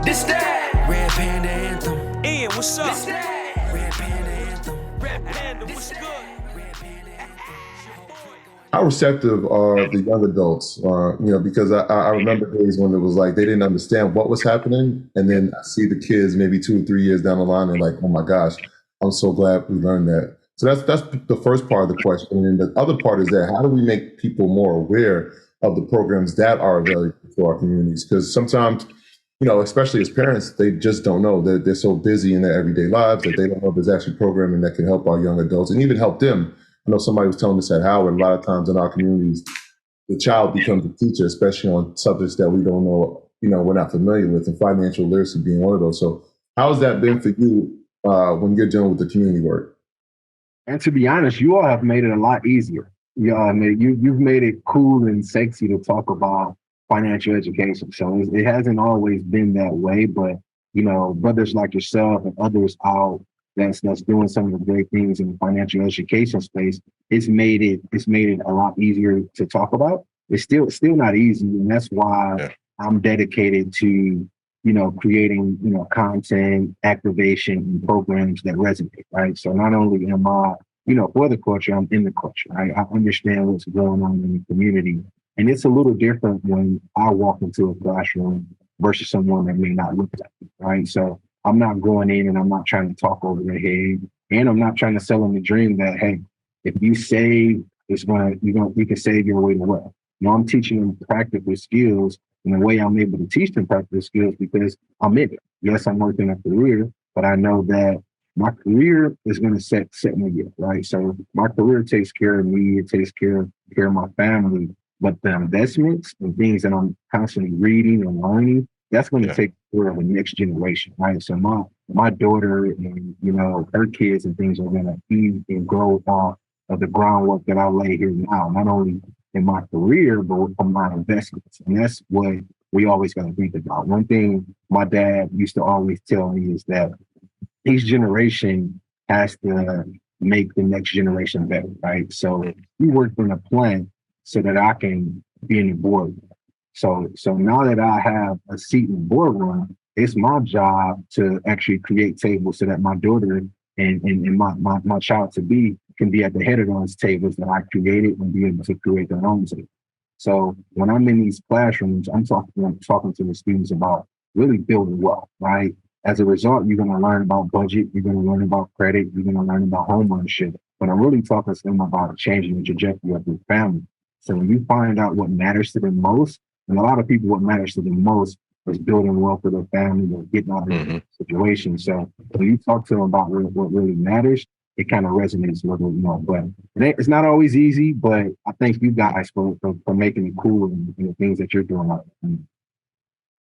This that Red Panda Anthem. Ian, what's up? This that Red Panda Anthem. Red Panda, what's good? How receptive are the young adults? Because I remember days when it was like they didn't understand what was happening, and then I see the kids maybe 2 or 3 years down the line, and like, oh my gosh, I'm so glad we learned that. So that's the first part of the question, and the other part is that how do we make people more aware of the programs that are available to our communities? Because sometimes, especially as parents, they just don't know. They're so busy in their everyday lives that they don't know there's actually programming that can help our young adults and even help them. I know somebody was telling us at Howard, a lot of times in our communities, the child becomes a teacher, especially on subjects that we don't know, we're not familiar with, and financial literacy being one of those. So how has that been for you when you're dealing with the community work? And to be honest, you all have made it a lot easier. You've made it cool and sexy to talk about financial education. So it hasn't always been that way, but, brothers like yourself and others out that's doing some of the great things in the financial education space, it's made it a lot easier to talk about. It's still not easy, and that's why I'm dedicated to creating content, activation, and programs that resonate. Right. So not only am I for the culture, I'm in the culture. Right? I understand what's going on in the community, and it's a little different when I walk into a classroom versus someone that may not look like me. Right. So I'm not going in and I'm not trying to talk over their head, and I'm not trying to sell them the dream that, hey, if you save, you can save your way to wealth. I'm teaching them practical skills, and the way I'm able to teach them practical skills because I'm in it. Yes, I'm working a career, but I know that my career is going to set me up, right? So my career takes care of me, it takes care of my family, but the investments and things that I'm constantly reading and learning, that's going to take care of the next generation, right? So my daughter and her kids and things are going to eat and grow off of the groundwork that I lay here now, not only in my career but from my investments, and that's what we always got to think about. One thing my dad used to always tell me is that each generation has to make the next generation better, right? So we work in a plant so that I can be in the boardroom. So now that I have a seat in the boardroom, it's my job to actually create tables so that my daughter and my child to be can be at the head of those tables that I created and be able to create their own table. So when I'm in these classrooms, I'm talking to the students about really building wealth, right? As a result, you're going to learn about budget, you're going to learn about credit, you're going to learn about home ownership. But I'm really talking to them about changing the trajectory of their family. So when you find out what matters to them most, and a lot of people, what matters to them most is building wealth for their family or getting out of the situation. So when you talk to them about what really matters, it kind of resonates a little more. But it's not always easy, but I thank you guys for making it cool and the things that you're doing.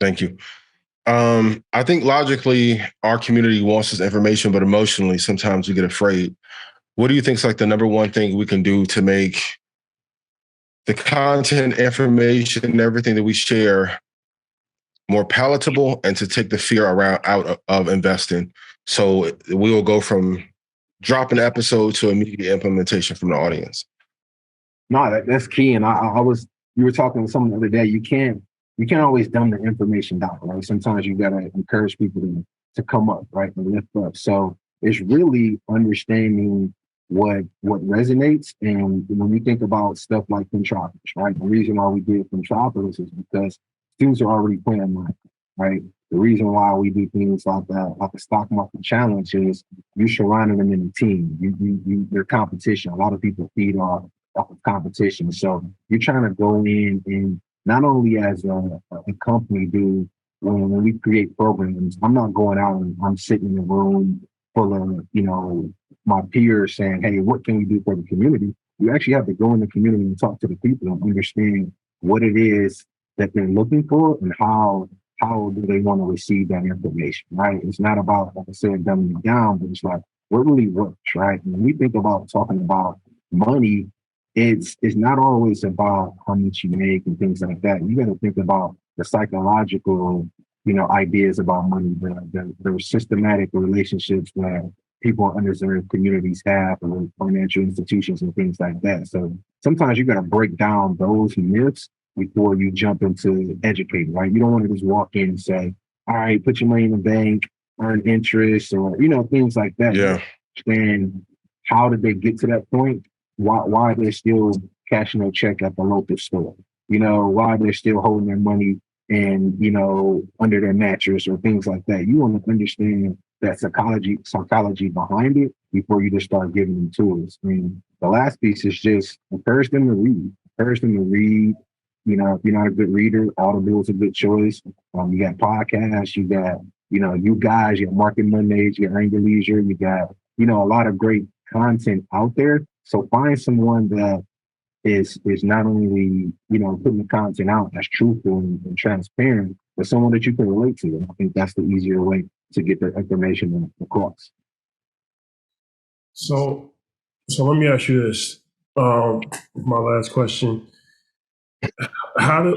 Thank you. I think logically our community wants this information, but emotionally sometimes we get afraid. What do you think is like the number one thing we can do to make the content, information, everything that we share more palatable and to take the fear out of investing? So we will go from dropping an episode to immediate implementation from the audience. No, that's key. And you were talking to someone the other day, you can't always dumb the information down, right? Sometimes you got to encourage people to come up, right? And lift up. So it's really understanding what resonates. And when we think about stuff like Fintropolis, right? The reason why we did Fintropolis is because students are already playing money, right? The reason why we do things like that, like the stock market challenge, is you surrounding them in a team. They're competition. A lot of people feed off of competition. So you're trying to go in and not only as a company do, when we create programs, I'm not going out and I'm sitting in a room full of, my peers saying, hey, what can we do for the community? You actually have to go in the community and talk to the people and understand what it is that they're looking for and how do they want to receive that information, right? It's not about, like I said, dumbing it down, but it's like, what really works, right? When we think about talking about money, it's not always about how much you make and things like that. You got to think about the psychological, ideas about money, the systematic relationships that people in underserved communities have with financial institutions and things like that. So sometimes you got to break down those myths before you jump into educating, right? You don't want to just walk in and say, all right, put your money in the bank, earn interest, or things like that. Yeah. And how did they get to that point? Why are they still cashing a check at the local store? Why they're still holding their money and under their mattress or things like that. You want to understand that psychology behind it before you just start giving them tools. And the last piece is just encourage them to read. Encourage them to read. If you're not a good reader, Audible is a good choice. You got podcasts, you got, you guys, you got Market Mondays, you got Anger Leisure, you got, a lot of great content out there. So find someone that is not only, putting the content out that's truthful and transparent, but someone that you can relate to. And I think that's the easier way to get the information across. So let me ask you this. My last question.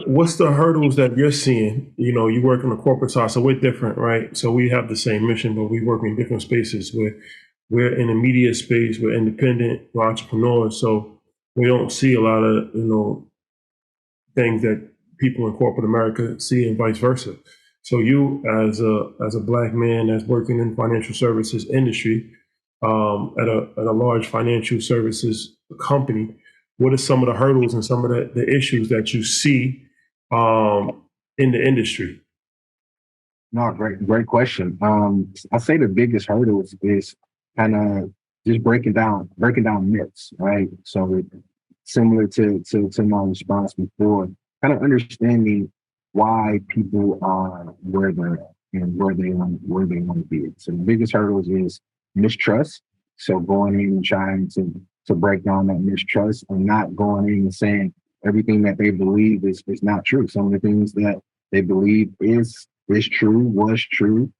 What's the hurdles that you're seeing? You work in the corporate side, so we're different, right? So we have the same mission, but we work in different spaces. We're in the media space, we're independent, we're entrepreneurs, so we don't see a lot of, things that people in corporate America see and vice versa. So you, as a Black man that's working in financial services industry, at a large financial services company, what are some of the hurdles and some of the issues that you see in the industry? No, great question. I say the biggest hurdles is kind of just breaking down myths, right? So similar to my response before, kind of understanding why people are where they're at and where they want to be. So the biggest hurdles is mistrust. So going in and trying to break down that mistrust and not going in and saying everything that they believe is not true. Some of the things that they believe is true, was true.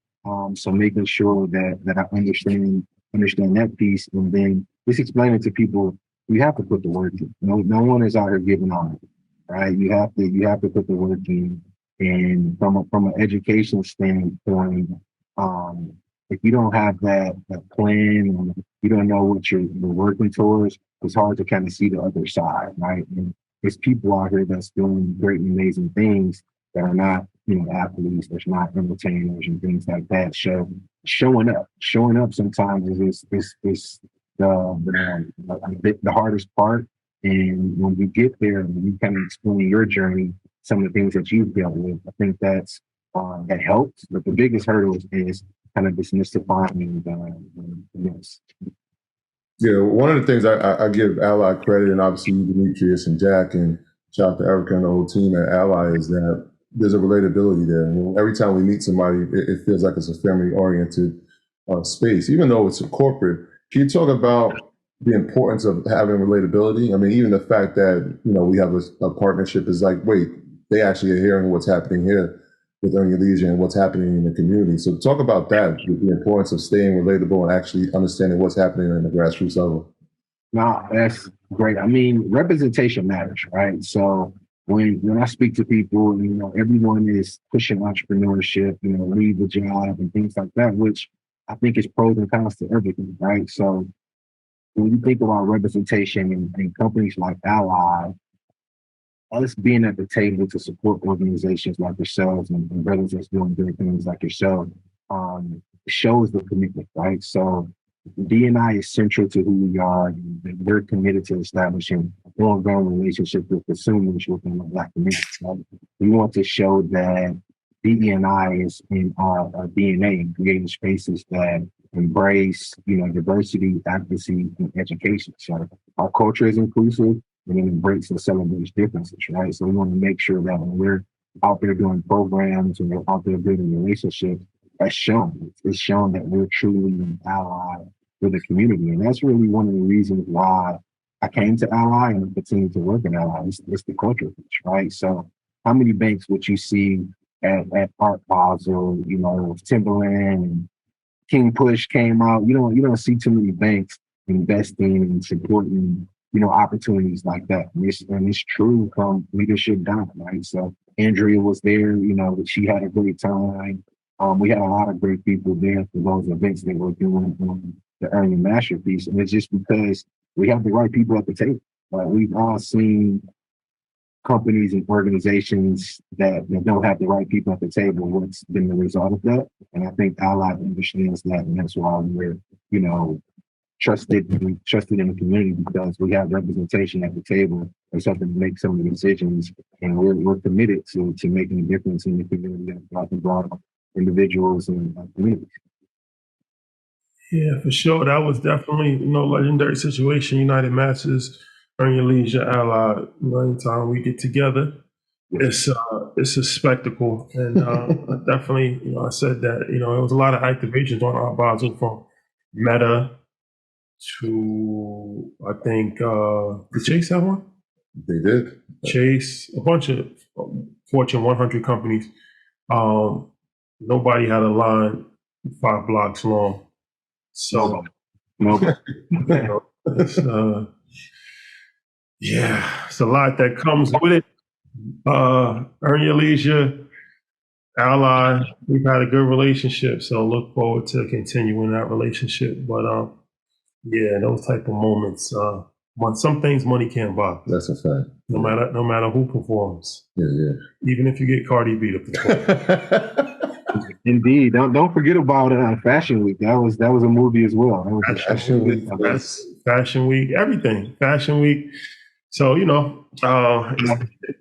So making sure that I understand that piece, and then just explaining to people you have to put the work in. No one is out here giving on it, right? You have to put the work in. And from an education standpoint, if you don't have that plan, or you don't know what you're working towards, it's hard to kind of see the other side, right? And there's people out here that's doing great and amazing things that are not, athletes, there's not entertainers and things like that. So showing up sometimes is the hardest part. And when you get there and you kind of explain your journey, some of the things that you've dealt with, I think that helps. But the biggest hurdle is kind of demystifying the myths. Yeah, one of the things I give Ally credit, and obviously you, Demetrius and Jack, and shout out to Erica and the whole team at Ally, is that there's a relatability there. And every time we meet somebody, it feels like it's a family-oriented space, even though it's a corporate. Can you talk about the importance of having relatability? I mean, even the fact that, we have a partnership is like, wait, they actually are hearing what's happening here with Earning Leisure and what's happening in the community. So talk about that, the importance of staying relatable and actually understanding what's happening in the grassroots level. No, that's great. I mean, representation matters, right? So when I speak to people, everyone is pushing entrepreneurship, leave the job and things like that, which I think is pros and cons to everything, right? So when you think about representation in companies like Ally, us being at the table to support organizations like yourselves and brothers that's doing great things like yourself, shows the commitment, right? So D&I is central to who we are, and we're committed to establishing ongoing relationships with consumers within the Black community. Right? We want to show that DE&I is in our DNA, and creating spaces that embrace, diversity, advocacy, and education. So our culture is inclusive, and it embraces and celebrates differences, right? So we want to make sure that when we're out there doing programs and we're out there building relationships, that's shown. It's shown that we're truly an ally with the community. And that's really one of the reasons why I came to Ally and continue to work in Ally. It's the culture piece, right? So how many banks would you see at Art Basel, Timberland and King Push came out? You don't see too many banks investing and supporting, opportunities like that. And it's true from leadership down, right? So Andrea was there, she had a great time. We had a lot of great people there for those events that were doing the Earning Masterpiece. And it's just because we have the right people at the table. Like we've all seen companies and organizations that don't have the right people at the table, what's been the result of that? And I think Ally understands that, and that's why we're, trusted in the community, because we have representation at the table and something to make some of the decisions, and we're committed to making a difference in the community of Black and Brown individuals and communities. Yeah, for sure. That was definitely, legendary situation. United Masses, Earn Your Leisure, Ally. Anytime we get together, it's a spectacle. And definitely, I said that, it was a lot of activations on our Basel, from Meta to, I think, did Chase have one? They did. Chase, a bunch of Fortune 100 companies. Nobody had a line 5 blocks long. So, it's, it's a lot that comes with it. Earn Your Leisure, Ally, we've had a good relationship, so look forward to continuing that relationship. But those type of moments, some things money can't buy. That's a fact. No matter who performs. Yeah. Even if you get Cardi B to perform. Indeed. Don't forget about Fashion Week. That was a movie as well. Fashion Week. That's Fashion Week. Everything. Fashion Week. So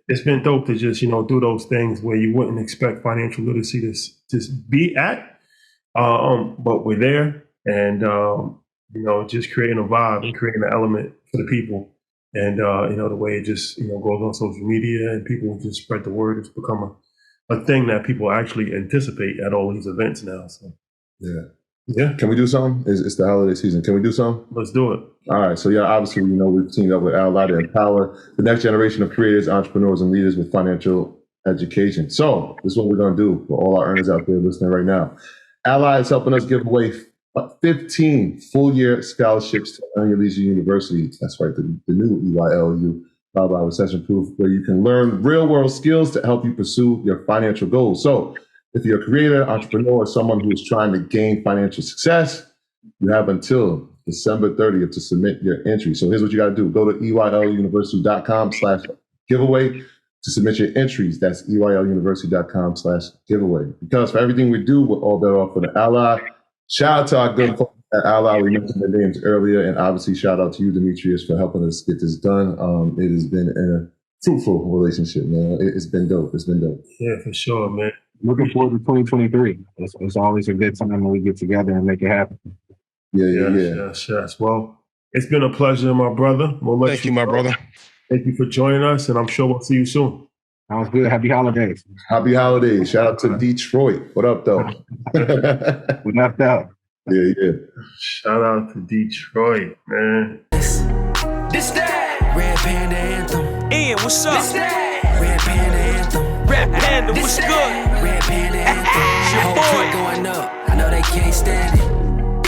it's been dope to just do those things where you wouldn't expect financial literacy to just be at, but we're there, and just creating a vibe and creating an element for the people, and the way it just goes on social media and people just spread the word. It's become a thing that people actually anticipate at all these events now. So yeah. Can we do something? It's the holiday season. Can we do something? Let's do it. All right. So obviously, we've teamed up with Ally to empower the next generation of creators, entrepreneurs, and leaders with financial education. So this is what we're going to do for all our earners out there listening right now. Ally is helping us give away 15 full-year scholarships to Earn Your Leisure University. That's right, the new EYLU, followed by recession-proof, where you can learn real-world skills to help you pursue your financial goals. So if you're a creator, entrepreneur, or someone who is trying to gain financial success, you have until December 30th to submit your entry. So here's what you got to do. Go to EYLUniversity.com/giveaway to submit your entries. That's EYLUniversity.com/giveaway. Because for everything we do, we're all better off for the Ally. Shout out to our good folks at Ally. We mentioned their names earlier. And obviously, shout out to you, Demetrius, for helping us get this done. It has been a fruitful relationship, man. It's been dope. Yeah, for sure, man. Looking forward to 2023. It's always a good time when we get together and make it happen. Yes. Well, it's been a pleasure, my brother. Thank you, my brother. Thank you for joining us, and I'm sure we'll see you soon. Sounds good. Happy holidays. Happy holidays. Shout out to Detroit. What up, though? We left out. Yeah. Shout out to Detroit, man. This that. Red Panda Anthem. Ian, what's up? This that. Red Panda Anthem. Rap Panda, what's This good? that. Red Panda Anthem. Your Whole boy. clique going up. I know they can't stand it.